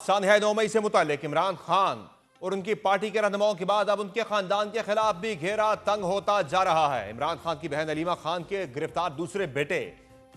सानहा 9 मई से मुताल्लिक इमरान खान और उनकी पार्टी के रहनुमाओं के बाद अब उनके खानदान के खिलाफ भी घेरा तंग होता जा रहा है। इमरान खान की बहन अलीमा खान के गिरफ्तार दूसरे बेटे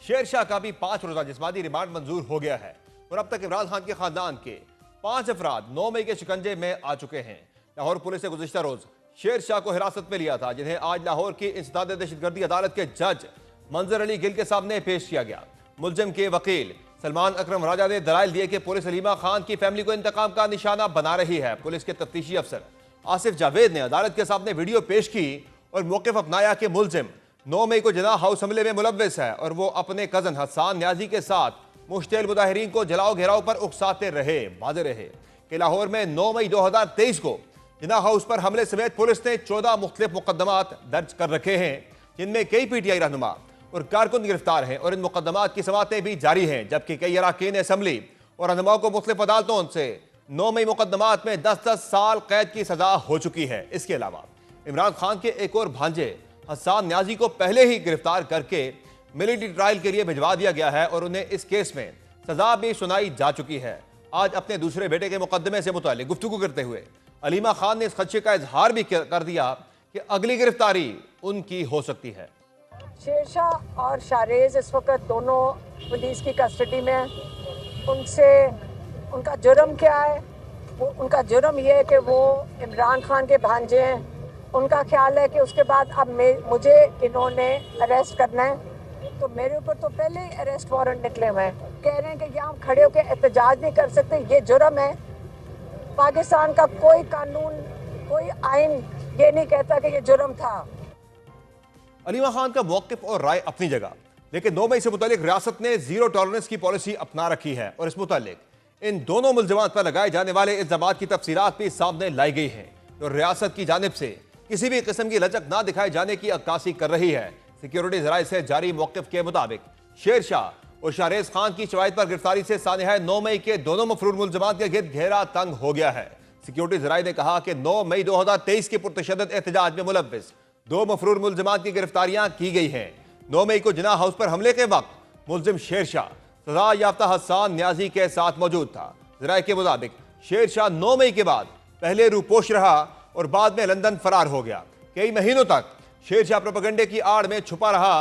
शेरशाह का भी 5 रोजा जिस्मानी रिमांड मंजूर हो गया है और अब तक इमरान खान के खानदान के 5 अफराद 9 मई के शिकंजे में आ चुके हैं। लाहौर पुलिस ने गुज़िश्ता रोज शेरशाह को हिरासत में लिया था, जिन्हें आज लाहौर की इंसदाद दहशतगर्दी अदालत के जज मंजर अली गिल के सामने पेश किया गया। मुलजिम के वकील सलमान अकरम राजा ने दलाइल दिए कि पुलिस अलीमा खान की फैमिली को इंतकाम का निशाना बना रही है। पुलिस के तफ्तीशी अफसर आसिफ जावेद ने अदालत के सामने वीडियो पेश की और मौक़िफ़ अपनाया कि मुलजिम 9 मई को जिना हाउस हमले में मुलव्विस है और वो अपने कजन हसन न्याजी के साथ मुश्तिल मुजाहिरीन को जलाओ घेराव पर उकसाते रहे। वाज़ेह रहे कि लाहौर में 9 मई 2023 को जिना हाउस पर हमले समेत पुलिस ने 14 मुख्तलिफ मुकदमात दर्ज कर रखे हैं, जिनमें कई PTI रहनुमा और कारकुन गिरफ्तार हैं और इन मुकदमात की समातें भी जारी हैं, जबकि कई अरकान असम्बली और रहनुमाओं को मुख्तलिफ अदालतों से 9 मई मुकदमात में 10-10 साल कैद की सजा हो चुकी है। इसके अलावा इमरान खान के एक और भांजे हसन न्याजी को पहले ही गिरफ्तार करके मिलिट्री ट्रायल के लिए भिजवा दिया गया है और उन्हें इस केस में सजा भी सुनाई जा चुकी है। आज अपने दूसरे बेटे के मुकदमे से मुताल्लिक गुफ्तगू करते हुए अलीमा खान ने इस खदशे का इजहार भी कर दिया कि अगली गिरफ्तारी उनकी हो सकती है। शेरशाह और शारेज इस वक्त दोनों पुलिस की कस्टडी में। उनसे उनका जुर्म क्या है? उनका जुर्म यह है कि वो इमरान खान के भांजे हैं। उनका ख्याल है कि उसके बाद अब मुझे इन्होंने अरेस्ट करना है, तो मेरे ऊपर तो पहले ही अरेस्ट वारंट निकले हुए हैं। कह रहे हैं कि यहाँ खड़े होकर एहतजाज नहीं कर सकते, ये जुर्म है। पाकिस्तान का कोई कानून, कोई आइन ये नहीं कहता कि ये जुर्म था। अलीमा खान का मौक़िफ़ और राय अपनी जगह, लेकिन 9 मई से मुताल्लिक रियासत ने जीरो टॉलरेंस की पॉलिसी अपना रखी है और इस मुताल्लिक इन दोनों मुल्ज़िमात पर लगाए जाने वाले इल्ज़ामात की तफसीलात भी सामने लाई गई हैं तो रियासत की जानिब से किसी भी किस्म की लचक ना दिखाए जाने की अक्कासी कर रही है। सिक्योरिटी ज़राए से जारी मौक़िफ़ के मुताबिक शेरशाह और शारेज खान की शवाहिद पर गिरफ्तारी से सानहा 9 मई के दोनों मफरूर मुल्ज़िमात के गिर्द घेरा तंग हो गया है। सिक्योरिटी ज़राए ने कहा कि 9 मई 2023 के पुरतशद्दुद एहतजाज में मुलव्विस 2 मफरूर मुल्ज़िमात की गिरफ्तारियां की गई हैं। 9 मई को जिना हाउस पर हमले के वक्त मुल्जिम शेरशाह सजा याफ्ता हसन न्याजी के साथ मौजूद था। ज़राए के मुताबिक शेरशाह 9 मई के बाद पहले रूपोश रहा और बाद में लंदन फरार हो गया। कई महीनों तक शेरशाह प्रोपेगेंडे की आड़ में छुपा रहा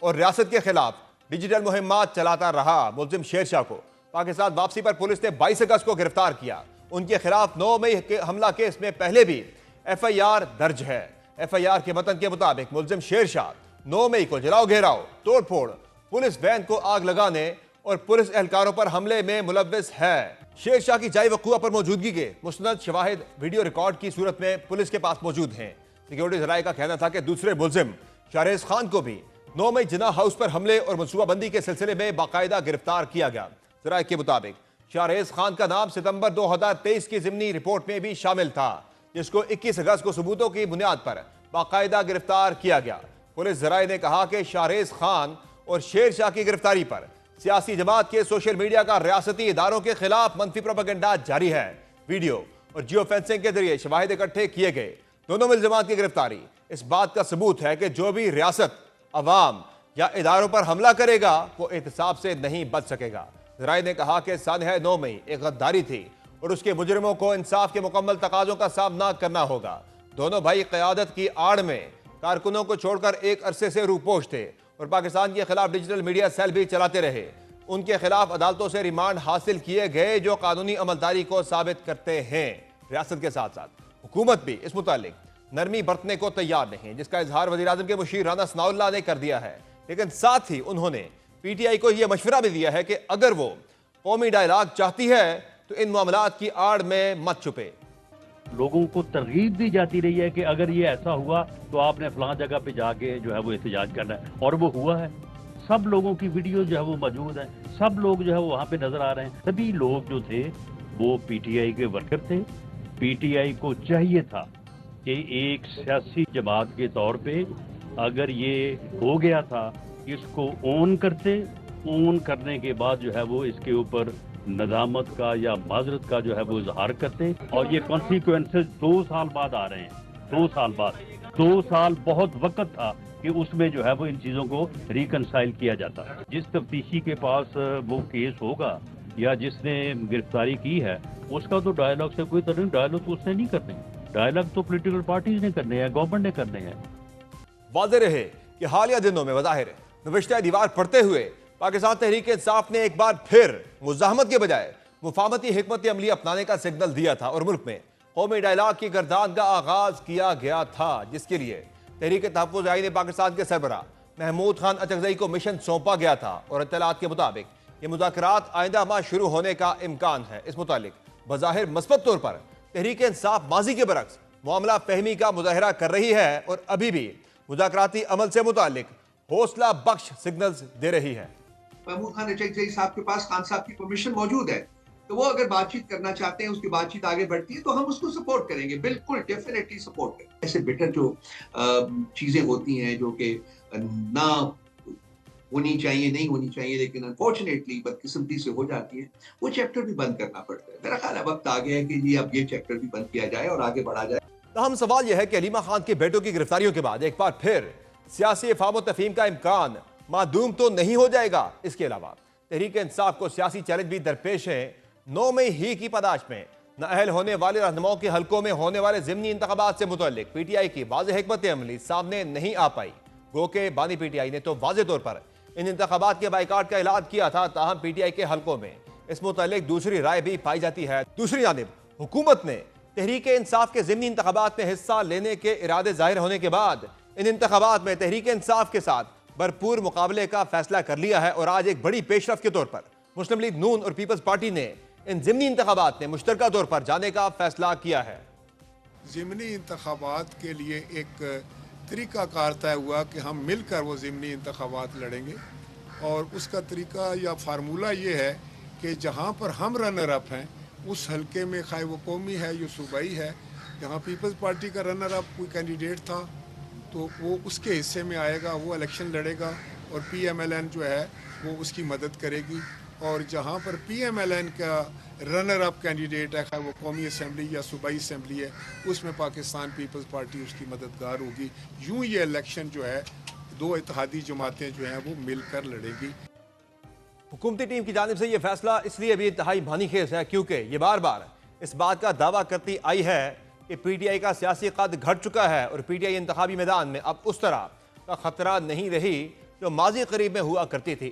और रियासत के खिलाफ डिजिटल मुहिम्मात चलाता रहा। मुल्जिम शेरशाह को पाकिस्तान वापसी पर पुलिस ने 22 अगस्त को गिरफ्तार किया। उनके खिलाफ 9 मई के हमला केस में पहले भी FIR दर्ज है। FIR के मतन के मुताबिक मुल्जिम शेरशाह 9 मई को जलाओ घेराव, तोड़ फोड़, पुलिस वैन को आग लगाने और पुलिस एहलकारों पर हमले में मुलव्विस है। शेरशाह की जाए वक़ूआ पर मौजूदगी के मुस्तनद शवाहिद वीडियो रिकॉर्ड की सूरत में पुलिस के पास मौजूद हैं। सिक्योरिटी ज़राए का कहना था कि दूसरे मुल्जिम शारेज खान को भी 9 मई जिना हाउस पर हमले और मनसूबाबंदी के सिलसिले में बाकायदा गिरफ्तार किया गया। ज़राए के मुताबिक शारेज खान का नाम सितंबर 2023 की ज़िमनी रिपोर्ट में भी शामिल था, जिसको 21 अगस्त को सबूतों की बुनियाद पर बाकायदा गिरफ्तार किया गया। पुलिस ज़राए ने कहा कि शारेज खान और शेरशाह की गिरफ्तारी पर सियासी जमात के सोशल मीडिया का रियासती इदारों के खिलाफ मनफी प्रोपेगेंडा जारी है। वीडियो और जियो फेंसिंग के जरिए शवाहिद इकट्ठे किए गए। दोनों मुल्ज़िमात की गिरफ्तारी इस बात का सबूत है कि जो भी रियासत, अवाम या इदारों पर हमला करेगा वो एहतसाब से नहीं बच सकेगा। ज़राए ने कहा कि सानहा 9 मई एक गद्दारी थी और उसके मुजरिमों को इंसाफ के मुकम्मल तकाज़ों का सामना करना होगा। दोनों भाई क़यादत की आड़ में कारकुनों को छोड़कर एक अरसे से रूपोश थे और पाकिस्तान के खिलाफ डिजिटल मीडिया सेल भी चलाते रहे। उनके खिलाफ अदालतों से रिमांड हासिल किए गए जो कानूनी अमलदारी को साबित करते हैं। रियासत के साथ साथ हुकूमत भी इस मुतालिक नरमी बरतने को तैयार नहीं, जिसका इजहार वज़ीर-ए-आज़म के मुशीर राना सनाउल्लाह ने कर दिया है। लेकिन साथ ही उन्होंने PTI को यह मशवरा भी दिया है कि अगर वो कौमी डायलॉग चाहती है तो इन मामलात की आड़ में मत छुपे। लोगों को तरगीब दी जाती रही है कि अगर ये ऐसा हुआ तो आपने फलां जगह पे जाके जो है वो एहतजाज करना है, और वो हुआ है। सब लोगों की वीडियो जो है वो मौजूद है, सब लोग जो है वो वहाँ पे नजर आ रहे हैं। सभी लोग जो थे वो PTI के वर्कर थे। PTI को चाहिए था कि एक सियासी जमात के तौर पे अगर ये हो गया था, इसको ओन करते, ओन करने के बाद जो है वो इसके ऊपर नदामत का या माजरत का जो है वो इजहार करते। और ये कॉन्सिक्वेंसेस 2 साल बाद आ रहे हैं। 2 साल बाद, 2 साल बहुत वक्त था कि उसमें जो है वो इन चीज़ों को रिकनसाइल किया जाता है। जिस तफ्तीशी के पास वो केस होगा या जिसने गिरफ्तारी की है उसका तो डायलॉग से कोई तरह डायलॉग तो उसने नहीं करने, डायलॉग तो पॉलिटिकल पार्टीज ने करने हैं, गवर्नमेंट ने करने हैं। वाज़ेह रहे कि हालिया दिनों में वज़ाहिर नविश्ता दीवार पढ़ते हुए पाकिस्तान तहरीक इंसाफ ने एक बार फिर मुज़ाहमत के बजाय मुफाहमती हिकमत अमली अपनाने का सिग्नल दिया था और मुल्क में कौमी डायलॉग की गर्दान का आगाज किया गया था, जिसके लिए तहरीक तहफ़्फ़ुज़ आईन पाकिस्तान के सरबराह महमूद खान अचकज़ई को मिशन सौंपा गया था और इत्तलात के मुताबिक ये मुज़ाकरात आइंदा माह शुरू होने का इम्कान है। इस मुतालिक बज़ाहिर मस्बत तौर पर तहरीक इंसाफ माजी के बरक्स मामला फहमी का मुजाहरा कर रही है और अभी भी मुज़ाकराती अमल से मुतालिक हौसला बख्श सिग्नल्स दे रही है। महमूद खान अचकज़ई साहब के पास खान साहब की परमिशन मौजूद है, तो वो अगर बातचीत करना चाहते हैं, उसकी बातचीत आगे बढ़ती है तो हम उसको सपोर्ट करेंगे, बिल्कुल डेफिनेटली सपोर्ट करेंगे। ऐसे बेटर जो चीजें होती हैं जो कि ना होनी चाहिए, नहीं होनी चाहिए, लेकिन अनफॉर्चुनेटली बदकिस्मती से हो जाती है, वो चैप्टर भी बंद करना पड़ता है। मेरा ख्याल है वक्त आ गया है कि जी अब ये चैप्टर भी बंद किया जाए और आगे बढ़ा जाए। अहम सवाल यह है कि अलीमा खान के बेटों की गिरफ्तारियों के बाद एक बार फिर सियासी फाम तफहीम का इम्कान मादूम तो नहीं हो जाएगा। इसके अलावा तहरीक इंसाफ को सियासी चैलेंज भी दरपेश है। 9 मई ही की पादाश में नाअहल होने वाले रहनुमाओं के हलकों में होने वाले ज़िमनी इंतखाबात से मुतल्लिक PTI की वाज़ेह हिकमत अमली सामने नहीं आ पाई। गो के बानी PTI ने तो वाज़ेह तौर पर इन इंतखाबात के बाइकाट का ऐलान किया था, ताहम PTI के हलकों में इस मुतल्लिक दूसरी राय भी पाई जाती है। दूसरी जानिब हुकूमत ने तहरीक इंसाफ के ज़िमनी इंतखाबात में हिस्सा लेने के इरादे जाहिर होने के बाद इन इंतखाबात में तहरीक इंसाफ के साथ भरपूर मुकाबले का फैसला कर लिया है और आज एक बड़ी पेशरफ के तौर पर मुस्लिम लीग नून और पीपल्स पार्टी ने इन ज़िमनी इंतखाबात में मुश्तरका तौर पर जाने का फैसला किया है। ज़िमनी इंतखाबात के लिए एक तरीक़ाकार तय हुआ कि हम मिलकर वो ज़िमनी इंतखाबात लड़ेंगे और उसका तरीका या फार्मूला ये है कि जहाँ पर हम रनर अप हैं उस हलके में, खाए वो कौमी है या सूबाई है, जहाँ पीपल्स पार्टी का रनर अप कोई कैंडिडेट था तो वो उसके हिस्से में आएगा, वो इलेक्शन लड़ेगा और PMLN जो है वो उसकी मदद करेगी। और जहाँ पर PMLN का रनर अप कैंडिडेट है, खाए वो कौमी असम्बली या सूबाई असम्बली है, उसमें पाकिस्तान पीपल्स पार्टी उसकी मददगार होगी। यूँ ये इलेक्शन जो है दो इत्तेहादी जमातें जो हैं वो मिलकर लड़ेगी। हुकूमती टीम की जानिब से यह फैसला इसलिए भी इंतहाई भानीखेज है क्योंकि ये बार बार इस बात का दावा करती आई है कि PTI का सियासी कद घट चुका है और PTI इंतखाबी मैदान में अब उस तरह का खतरा नहीं रही जो माजी करीब में हुआ करती थी।